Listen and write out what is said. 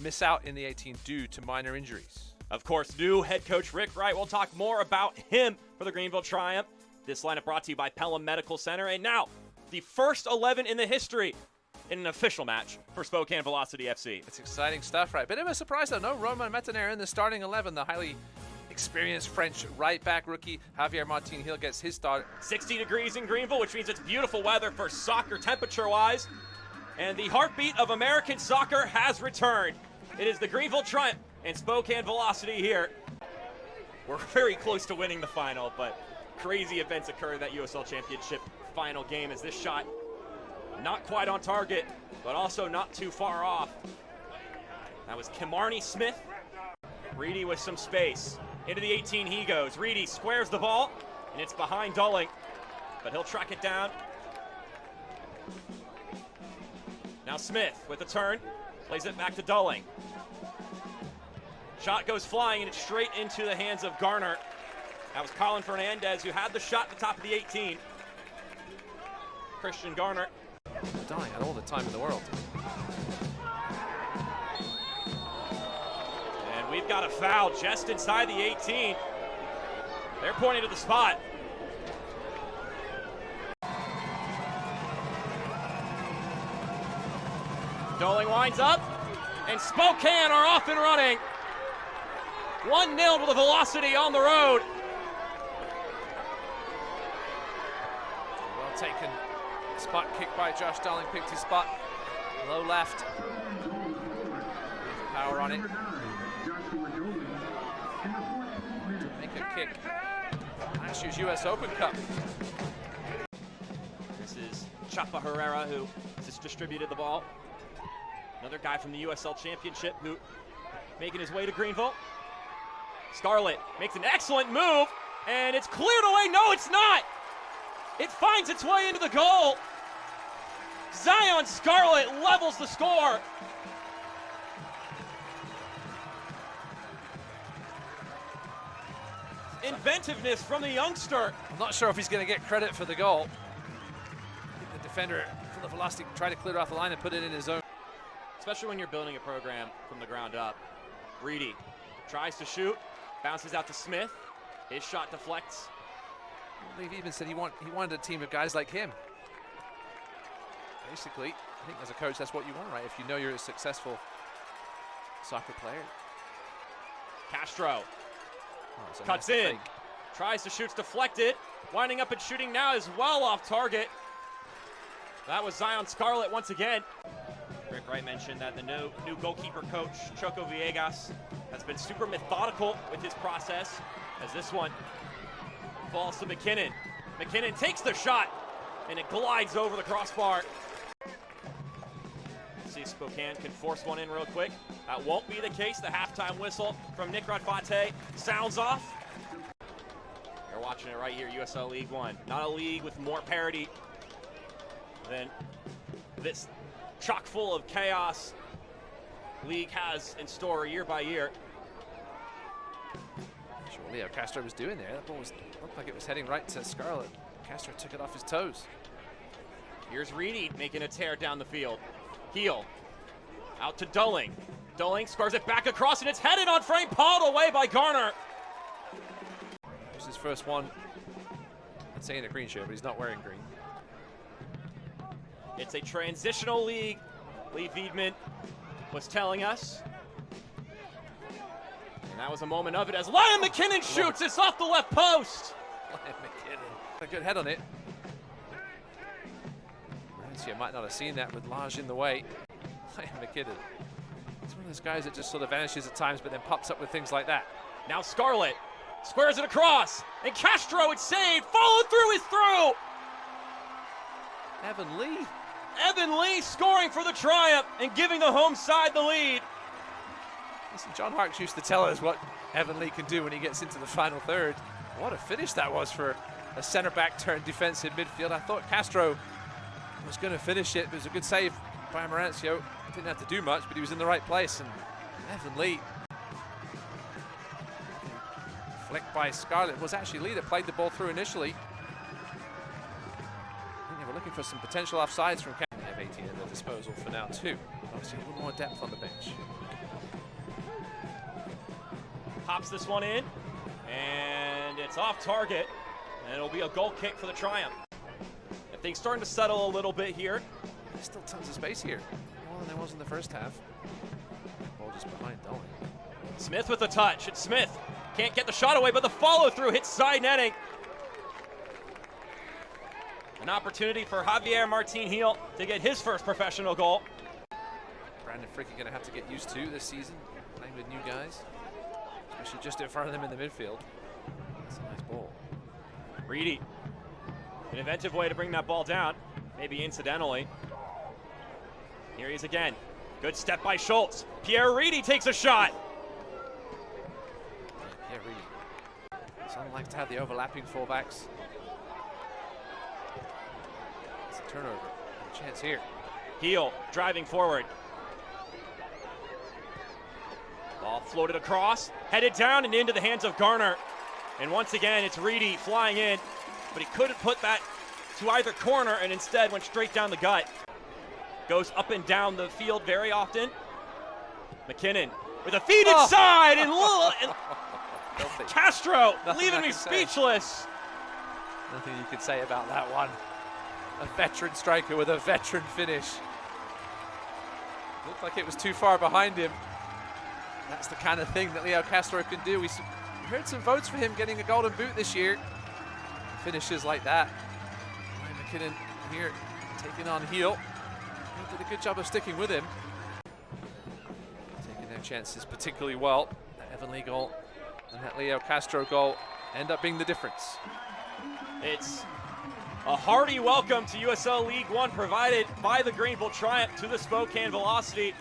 miss out in the 18 due to minor injuries. Of course, new head coach Rick Wright. We'll talk more about him for the Greenville Triumph. This lineup brought to you by Pelham Medical Center. And now, the first 11 in the history in an official match for Spokane Velocity FC. It's exciting stuff, right? Bit of a surprise, though. No Romain Métanire in the starting 11. The highly experienced French right-back rookie Javier Martin-Hill gets his start. 60 degrees in Greenville, which means it's beautiful weather for soccer temperature-wise. And the heartbeat of American soccer has returned. It is the Greenville Triumph and Spokane Velocity here. We're very close to winning the final, but crazy events occur in that USL Championship final game as this shot not quite on target, but also not too far off. That was Kimarni Smith. Reedy with some space. Into the 18 he goes. Reedy squares the ball, and it's behind Dulling, but he'll track it down. Now Smith with a turn, plays it back to Dulling. Shot goes flying, and it's straight into the hands of Garner. That was Colin Fernandez, who had the shot at the top of the 18. Christian Garner. Dying had all the time in the world. And we've got a foul just inside the 18. They're pointing to the spot. Dulling winds up, and Spokane are off and running. 1-0 to the Velocity on the road. Well taken. Spot kick by Josh Dulling, picked his spot. Low left. Power on it. To make a kick. Last year's US Open Cup. This is Chapa Herrera, who just distributed the ball. Another guy from the USL Championship who making his way to Greenville. Scarlett makes an excellent move, and it's cleared away. No, it's not. It finds its way into the goal. Zion Scarlett levels the score. Inventiveness from the youngster. I'm not sure if he's going to get credit for the goal. I think the defender from the Velocity tried to clear it off the line and put it in his own. Especially when you're building a program from the ground up. Reedy tries to shoot, bounces out to Smith. His shot deflects. I believe he even said he wanted a team of guys like him. Basically, I think as a coach, that's what you want, right? If you know you're a successful soccer player. Castro cuts in, tries to shoot, deflected. Winding up and shooting now is well off target. That was Zion Scarlett once again. Rick Wright mentioned that the new goalkeeper coach, Choco Villegas, has been super methodical with his process, as this one falls to McKinnon. McKinnon takes the shot, and it glides over the crossbar. Let's see if Spokane can force one in real quick. That won't be the case. The halftime whistle from Nick Rodfate sounds off. You're watching it right here, USL League One. Not a league with more parity than this chock full of chaos league has in store year by year. Sure, Leo Castro was doing there. That ball looked like it was heading right to Scarlett. Castro took it off his toes. Here's Reedy making a tear down the field. Heel out to Dulling. Dulling scores it back across, and it's headed on frame, pawed away by Garner. It's his first one. I'm saying a green shirt, but he's not wearing green. It's a transitional league, Lee Wiedman was telling us. And that was a moment of it as Lion McKinnon shoots. It's off the left post. Lion McKinnon. A good head on it. Valencia might not have seen that with Lage in the way. Lion McKinnon. He's one of those guys that just sort of vanishes at times, but then pops up with things like that. Now Scarlett squares it across. And Castro, it's saved. Followed through is through. Evan Lee. Evan Lee scoring for the Triumph and giving the home side the lead. Listen, John Harkes used to tell us what Evan Lee can do when he gets into the final third. What a finish that was for a centre-back turned defensive midfield. I thought Castro was going to finish it. It was a good save by Marancio. Didn't have to do much, but he was in the right place. And Evan Lee, flicked by Scarlett, was actually Lee that played the ball through initially. I think they were looking for some potential offsides from Castro. They have 18 at their disposal for now too. Obviously a little more depth on the bench. pops this one in, and it's off target, and it'll be a goal kick for the Triumph. And things starting to settle a little bit here. There's still tons of space here. More than there was in the first half. Ball just behind Dolly. Smith with a touch. It's Smith. Can't get the shot away, but the follow-through hits side netting. An opportunity for Javier Martin Heel to get his first professional goal. Brandon Fricky going to have to get used to this season, playing with new guys, especially just in front of them in the midfield. That's a nice ball. Reedy, an inventive way to bring that ball down, maybe incidentally. Here he is again. Good step by Schultz. Pierre Reedy takes a shot. Yeah, Reedy. Some like to have the overlapping fullbacks. It's a turnover. A chance here. Heel driving forward. Ball floated across, headed down and into the hands of Garner. And once again, it's Reedy flying in, but he couldn't put that to either corner and instead went straight down the gut. Goes up and down the field very often. McKinnon with a feed inside, and Castro leaving me speechless. Nothing you could say about that one. A veteran striker with a veteran finish. Looked like it was too far behind him. That's the kind of thing that Leo Castro can do. We heard some votes for him getting a golden boot this year. Finishes like that. Ryan McKinnon here taking on Heel. He did a good job of sticking with him. Taking their chances particularly well. That Evan Lee goal and that Leo Castro goal end up being the difference. It's a hearty welcome to USL League One provided by the Greenville Triumph to the Spokane Velocity.